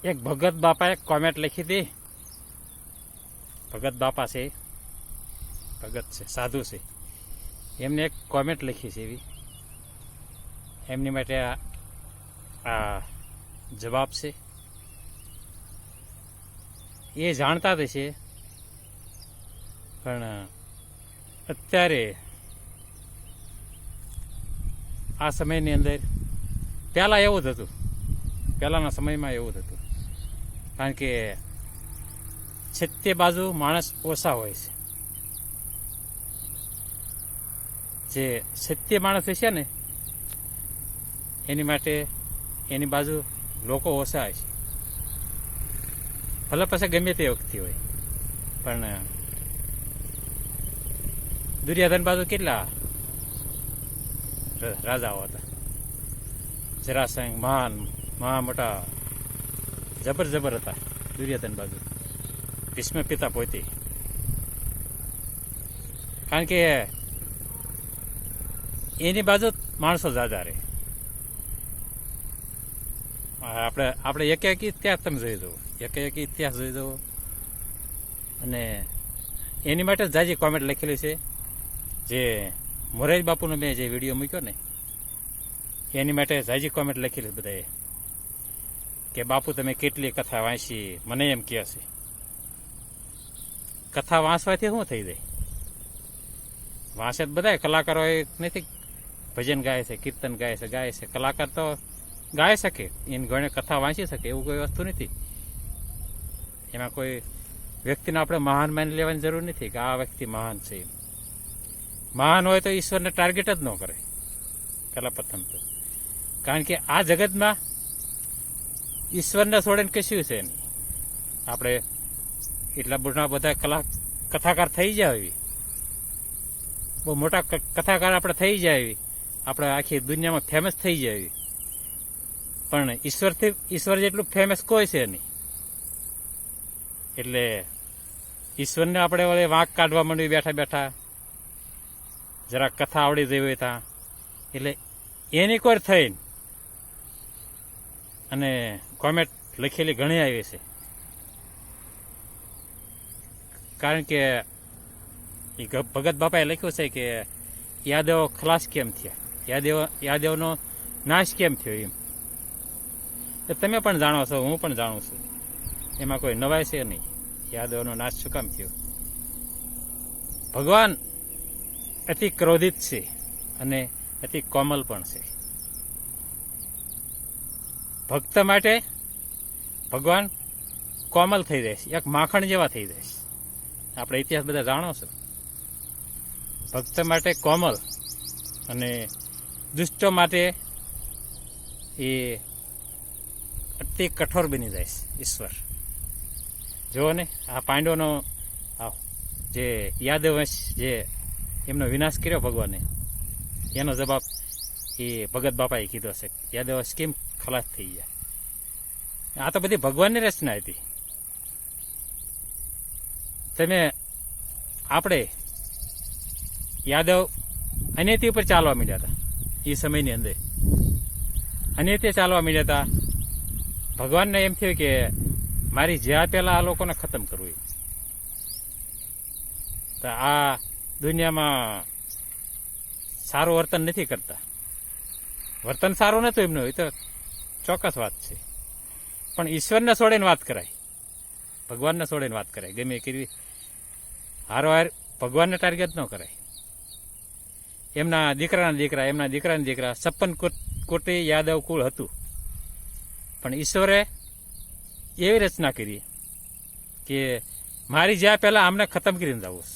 એક ભગત બાપાએ કોમેન્ટ લખી હતી. ભગત બાપા છે, ભગત છે, સાધુ છે, એમને એક કોમેન્ટ લખી છે એવી. એમની માટે આ જવાબ છે. એ જાણતા જ છે, પણ અત્યારે આ સમયની અંદર પહેલાં એવું જ હતું, પહેલાંના સમયમાં એવું જ હતું. કારણ કે છેતે બાજુ માણસ ઓછા હોય છે. જે સત્ય માણસ છે ને એની માટે એની બાજુ લોકો ઓછા હોય છે. ભલે પછી ગમે તે વખતે હોય, પણ દુર્યોધન બાજુ કેટલા રાજાઓ હતા. જરાસંઘ મહા મોટા જબર હતા દુર્યોધન બાજુ. ભીષ્મ પિતા પોતે. કારણ કે એની બાજુ માણસો જાજા રહે. આપણે એક ઇતિહાસ તમે જોઈ દો, એક ઇતિહાસ જોઈ દો. અને એની માટે જ જાજી કોમેન્ટ લખેલી છે. જે મોરારી બાપુનો મેં જે વિડીયો મૂક્યો ને એની માટે જાજી કોમેન્ટ લખેલી બધાએ કે બાપુ તમે કેટલી કથા વાંચી. મને એમ કહે છે કથા વાંચવાથી શું થઈ જાય? વાંચે બધા કલાકારો નથી, ભજન ગાય છે, કીર્તન ગાય છે. કલાકાર તો ગાઈ શકે, એની ઘણી કથા વાંચી શકે, એવું કોઈ વસ્તુ નથી. એમાં કોઈ વ્યક્તિને આપણે મહાન માની લેવાની જરૂર નથી કે આ વ્યક્તિ મહાન છે. મહાન હોય તો ઈશ્વરને ટાર્ગેટ જ ન કરે પહેલા પ્રથમ તો. કારણ કે આ જગતમાં ઈશ્વરને છોડીને કશું છે નહીં. આપણે એટલા બધા કથાકાર થઈ જાય એવી, બહુ મોટા કથાકાર આપણે થઈ જાય એવી, આપણે આખી દુનિયામાં ફેમસ થઈ જાય એવી, પણ ઈશ્વર જેટલું ફેમસ કોઈ છે નહીં. એટલે ઈશ્વરને આપણે વળે વાંક કાઢવા માંડવી બેઠા બેઠા, જરા કથા આવડી જઈ હોય ત્યાં, એટલે એની કોઈ થઈને અને કોમેન્ટ લખેલી ઘણી આવી છે. કારણ કે એ ભગત બાપાએ લખ્યું છે કે યાદવો ખલાસ કેમ થયા, યાદવનો નાશ કેમ થયો એમ. તમે પણ જાણો છો, હું પણ જાણું છું. એમાં કોઈ નવાઈ છે નહીં. યાદવનો નાશ શું કામ થયો? ભગવાન અતિ ક્રોધિત છે અને અતિ કોમલ પણ છે. ભક્ત માટે ભગવાન કોમલ થઈ જાય છે, એક માખણ જેવા થઈ જાય છે. આપણે ઇતિહાસ બધા જાણો છો. ભક્ત માટે કોમલ અને દુષ્ટો માટે એ અતિ કઠોર બની જાય છે ઈશ્વર. જુઓ ને આ પાંડવોનો જે યાદવંશ જે એમનો વિનાશ કર્યો ભગવાને, એનો જવાબ એ ભગત બાપાએ કીધો છે. યાદવંશ કેમ ખલાસ થઈ ગયા? આ તો બધી ભગવાનની રચના હતી. આપણે યાદવ અનિયતિ ઉપર ચાલવા માંડ્યા હતા એ સમયની અંદર. અનિયતિ ચાલવા માંડ્યા હતા. ભગવાનને એમ થયું કે મારી જ્યાં પહેલા આ લોકોને ખતમ કરવું. તો આ દુનિયામાં સારું વર્તન નથી કરતા. વર્તન સારું નતું એમનું, એ તો ચોક્કસ વાત છે. પણ ઈશ્વરને છોડીને વાત કરાય, ભગવાનને છોડીને વાત કરાય. ગમે એ કરવી હારોહાર ભગવાનને ટાર્ગેટ ન કરાય. એમના દીકરાના દીકરા 56 કોટી યાદવ કુળ હતું. પણ ઈશ્વરે એવી રચના કરી કે મારી જ્યાં પહેલાં આમને ખતમ કરીને જવું.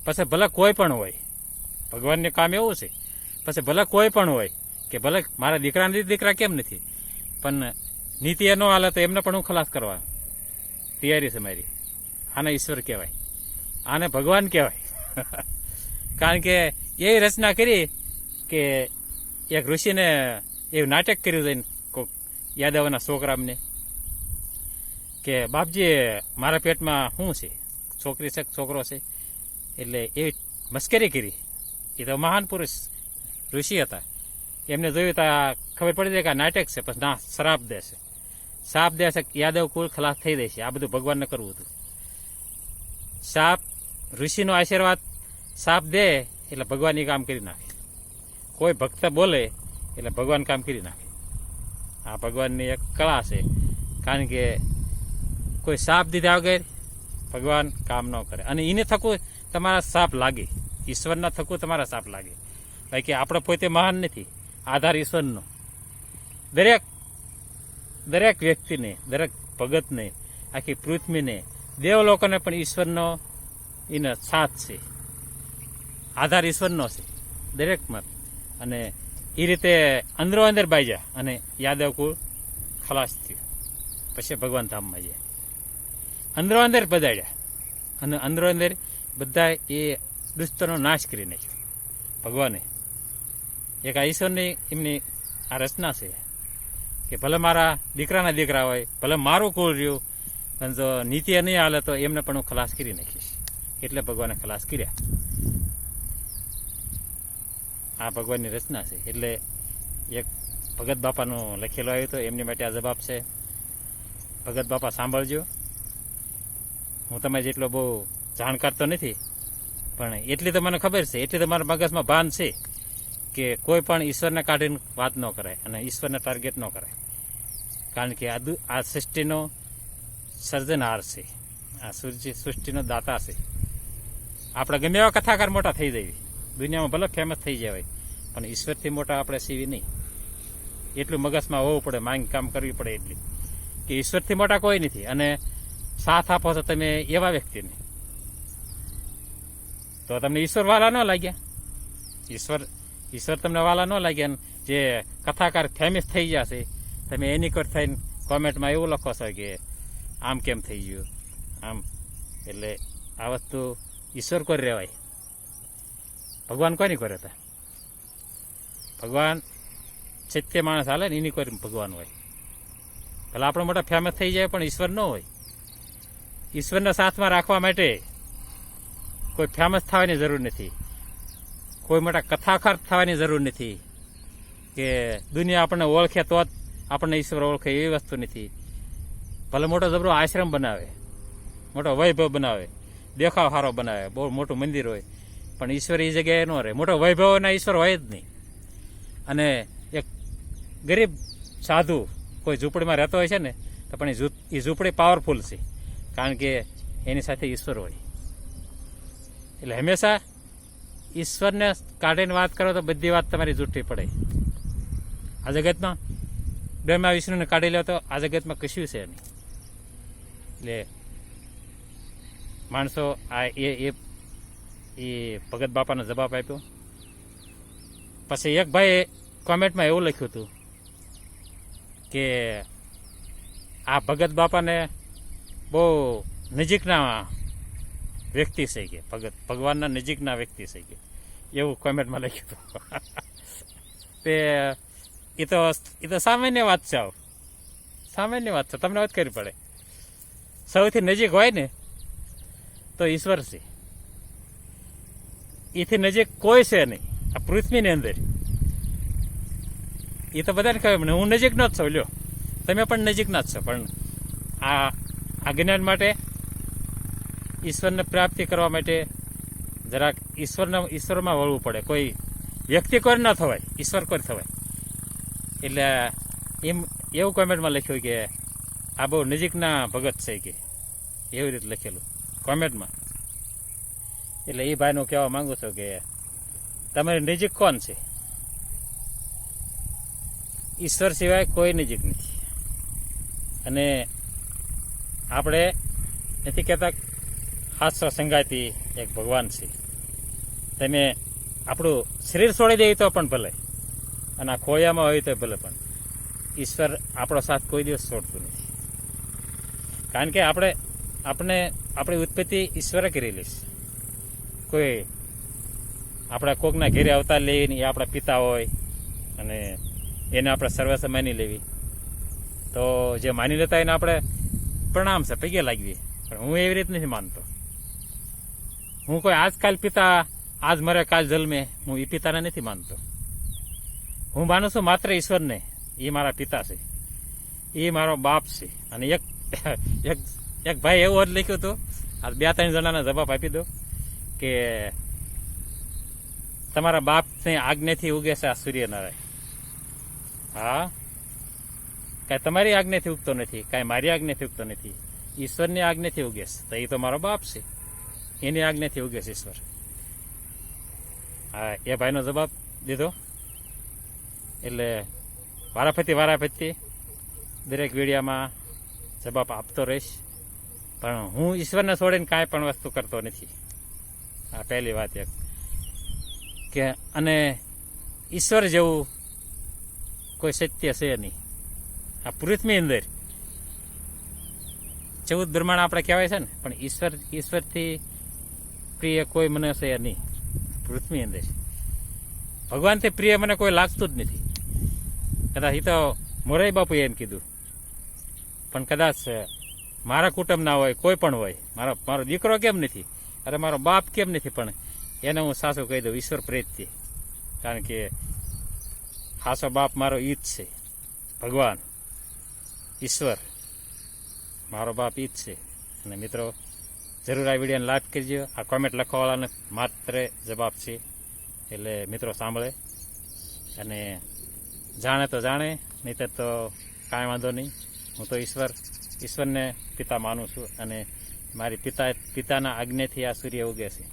પછી ભલે કોઈ પણ હોય, ભગવાનનું કામ એવું છે, પછી ભલે કોઈ પણ હોય કે ભલે મારા દીકરા કેમ નથી, પણ નીતિ એ ન હાલે તો એમને પણ હું ખલાસ કરવા તૈયારી છે મારી. આને ઈશ્વર કહેવાય, આને ભગવાન કહેવાય. કારણ કે એવી રચના કરી કે એક ઋષિને એવું નાટક કર્યું જઈને કોઈક યાદવના છોકરામને કે બાપજી મારા પેટમાં શું છે, છોકરી છે છોકરો છે. એટલે એવી મસ્કરી કરી. એ તો મહાન પુરુષ ઋષિ હતા. એમને જોયું તો ખબર પડી જાય કે આ નાટક છે. પછી ના, શ્રાપ દેશે. શાપ દેશે યાદવ કુળ ખલાસ થઈ દેશે. આ બધું ભગવાનને કરવું હતું. શાપ ઋષિનો આશીર્વાદ શાપ દે એટલે ભગવાન એ કામ કરી નાખે. કોઈ ભક્ત બોલે એટલે ભગવાન કામ કરી નાખે. આ ભગવાનની એક કળા છે. કારણ કે કોઈ શાપ દીધા વગર ભગવાન કામ ન કરે. અને એને થકું તમારા શાપ લાગે. ઈશ્વરના થકું તમારા શાપ લાગે. બાકી આપણે પોતે મહાન નથી. આધાર ઈશ્વરનો. દરેક વ્યક્તિને, દરેક ભગતને, આખી પૃથ્વીને, દેવલોકોને પણ ઈશ્વરનો એનો સાથ છે. આધાર ઈશ્વરનો છે દરેકમાં. અને એ રીતે અંદરો અંદર બાજ્યા અને યાદવ કુળ ખલાસ થયું. પછી ભગવાન ધામમાં ગયા. અંદરો અંદર બધાડ્યા અને અંદરો અંદર બધા એ દુષ્ટનો નાશ કરી નાખ્યો ભગવાને. એક આ ઈશ્વરની એમની આ રચના છે કે ભલે મારા દીકરાના દીકરા હોય, ભલે મારું કુળ રહ્યું, પણ જો નીતિ નહીં હાલે તો એમને પણ હું ખલાસ કરી નાખીશ. એટલે ભગવાને ખલાસ કર્યા. આ ભગવાનની રચના છે. એટલે એક ભગત બાપાનું લખેલું આવ્યું હતું, એમની માટે આ જવાબ છે. ભગત બાપા સાંભળજો. હું તમે જેટલો બહુ જાણકાર તો નથી, પણ એટલી તો મને ખબર છે, એટલી તો મારા મગજમાં ભાન છે કે કોઈ પણ ઈશ્વરને કાઢીને વાત ન કરાય અને ઈશ્વરને ટાર્ગેટ ન કરાય. કારણ કે આ સૃષ્ટિનો સર્જનહાર છે. આ સૃષ્ટિનો દાતા છે. આપણે ગમે એવા કથાકાર મોટા થઈ જઈએ, દુનિયામાં ભલે ફેમસ થઈ જાય, પણ ઈશ્વરથી મોટા આપણે સીવી નહીં. એટલું મગજમાં હોવું પડે, માંગ કામ કરવી પડે એટલી કે ઈશ્વરથી મોટા કોઈ નથી. અને સાથ આપો છો તમે એવા વ્યક્તિને, તો તમને ઈશ્વર વાલા ન લાગ્યા. ઈશ્વર તમને વાલા ન લાગ્યા. જે કથાકાર ફેમસ થઈ ગયા છે, તમે એની કર થઈને કોમેન્ટમાં એવું લખો છો કે આમ કેમ થઈ ગયું આમ. એટલે આ વસ્તુ ઈશ્વર કોઈ રહેવાય, ભગવાન કોઈ નહીં કરે. ભગવાન સત્ય માણસ હાલે ને એની કોઈ ભગવાન હોય. ભલે આપણે મોટા ફેમસ થઈ જાય પણ ઈશ્વર ન હોય. ઈશ્વરના સાથમાં રાખવા માટે કોઈ ફેમસ થવાની જરૂર નથી, કોઈ મોટા કથાકાર થવાની જરૂર નથી કે દુનિયા આપણને ઓળખે તો જ આપણને ઈશ્વર ઓળખે, એવી વસ્તુ નથી. ભલે મોટો જબરો આશ્રમ બનાવે, મોટો વૈભવ બનાવે, દેખાવ સારો બનાવે, બહુ મોટું મંદિર હોય, પણ ઈશ્વર એ જગ્યાએ ન રહે. મોટો વૈભવના ઈશ્વર હોય જ નહીં. અને એક ગરીબ સાધુ કોઈ ઝૂંપડીમાં રહેતો હોય છે ને, તો પણ એ ઝૂંપડી પાવરફુલ છે, કારણ કે એની સાથે ઈશ્વર હોય. એટલે હંમેશા ઈશ્વરને કાઢીને વાત કરો તો બધી વાત તમારી જૂઠી પડે. આ જગતમાં બ્રહ્મા વિષ્ણુને કાઢી લો તો આ જગતમાં કશું છે નહીં. એટલે માણસો આ એ ભગત બાપાનો જવાબ આપ્યો. પછી એક ભાઈએ કોમેન્ટમાં એવું લખ્યું હતું કે આ ભગત બાપાને બહુ નજીકના વ્યક્તિ છે કે ભગવાનના નજીકના વ્યક્તિ છે કે એવું કોમેન્ટમાં લખ્યું હતું. તે એ તો સામાન્ય વાત છે. સામાન્ય વાત છે, તમને વાત કરવી પડે. સૌથી નજીક હોય ને તો ઈશ્વર છે. એથી નજીક કોઈ છે નહીં આ પૃથ્વીની અંદર. એ તો બધાને કહે મને હું નજીક નો જ છું. લ્યો તમે પણ નજીકના જ છો, પણ આ જ્ઞાન માટે, ઈશ્વરને પ્રાપ્તિ કરવા માટે જરાક ઈશ્વરમાં વળવું પડે. કોઈ વ્યક્તિ કોઈ ન થવાય, ઈશ્વર કોઈ થવાય. એટલે એમ એવું કોમેન્ટમાં લખ્યું કે આ બહુ નજીકના ભગત છે કે એવી રીતે લખેલું કોમેન્ટમાં. એટલે એ ભાઈનું કહેવા માંગુ છું કે તમારી નજીક કોણ છે? ઈશ્વર સિવાય કોઈ નજીક નથી. અને આપણે નથી કહેતા હાસ્ય સંગાતી એક ભગવાન છે. તમે આપણું શરીર છોડી દઈએ તો પણ ભલે, અને આ ખોળિયામાં હોય તો ભલે, પણ ઈશ્વર આપણો સાથ કોઈ દિવસ છોડતું નથી. કારણ કે આપણી ઉત્પત્તિ ઈશ્વરે કરેલી છે. કોઈ આપણા કોકના ઘેરે અવતાર લઈને એ આપણા પિતા હોય અને એને આપણે સર્વસ્વ માની લેવી, તો જે માની લેતા એને આપણે પ્રણામ છે, પગે લાગીએ. પણ હું એવી રીતે નથી માનતો. હું કોઈ આજકાલ પિતા આજ મરે કાલ જન્મે, હું એ પિતાને નથી માનતો. હું માનું છું માત્ર ઈશ્વરને, એ મારા પિતા છે. એ મારો બાપ છે. અને એક એક એક ભાઈ એવું જ લખ્યું હતું, આ 2-3 જણાના જવાબ આપી દો કે તમારા બાપની આજ્ઞાથી ઉગે છે આ સૂર્યનારાયણ. હા, કાંઈ તમારી આજ્ઞાથી ઉગતો નથી, કાંઈ મારી આજ્ઞાથી ઉગતો નથી, ઈશ્વરની આજ્ઞાથી ઉગે છે. તો એ તો મારો બાપ છે, એની આજ્ઞાથી ઉગે છે ઈશ્વર. હા, એ ભાઈનો જવાબ દીધો. એટલે વારાફરતી દરેક વિડીયામાં જવાબ આપતો રહીશ. પણ હું ઈશ્વરને છોડીને કાંઈ પણ વસ્તુ કરતો નથી. આ પહેલી વાત એક કે, અને ઈશ્વર જેવું કોઈ સત્ય છે નહીં. આ પૃથ્વી અંદર 14 બ્રહ્માંડ આપણે કહેવાય છે ને, પણ ઈશ્વરથી પ્રિય કોઈ મને છે નહીં પૃથ્વી અંદર. ભગવાનથી પ્રિય મને કોઈ લાગતું જ નથી. કદાચ એ તો મોરારી બાપુએ એમ કીધું, પણ કદાચ મારા કુટુંબના હોય, કોઈ પણ હોય, મારો દીકરો કેમ નથી, અરે મારો બાપ કેમ નથી, પણ એને હું સાચું કહી દઉં, ઈશ્વર પ્રેતથી. કારણ કે સાચો બાપ મારો ઈ જ છે, ભગવાન ઈશ્વર મારો બાપ ઈ જ છે. અને મિત્રો, જરૂર આ વિડીયોને લાઈક કરજો. આ કોમેન્ટ લખવાવાળાને માત્ર જવાબ છે, એટલે મિત્રો સાંભળે અને જાણે તો જાણે, નહીંતર તો કાંઈ વાંધો નહીં. હું તો ઈશ્વરને પિતા માનું છું, અને મારી પિતાના આજ્ઞાથી આ સૂર્ય ઉગે છે.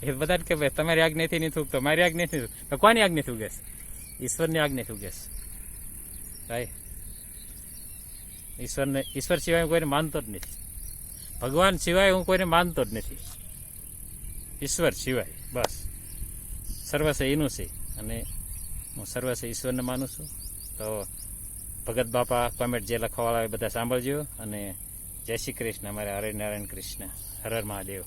એ બધા કે ભાઈ તમારી આજ્ઞાથી નહીં ઉગતો, મારી આજ્ઞાથી તો કોની આજ્ઞાથી ઉગે છે? ઈશ્વરની આજ્ઞાથી ઉગે છે ભાઈ. ઈશ્વર સિવાય હું કોઈને માનતો જ નથી. ભગવાન સિવાય હું કોઈને માનતો જ નથી. ઈશ્વર સિવાય બસ સર્વસ્વ એનું છે, અને હું સર્વસ્વ ઈશ્વરને માનું છું. તો ભગત બાપા કોમેન્ટ જે લખવાવાળા એ બધા સાંભળજો. અને જય શ્રી કૃષ્ણ. મારે હરે નારાયણ કૃષ્ણ. હર હર મહાદેવ.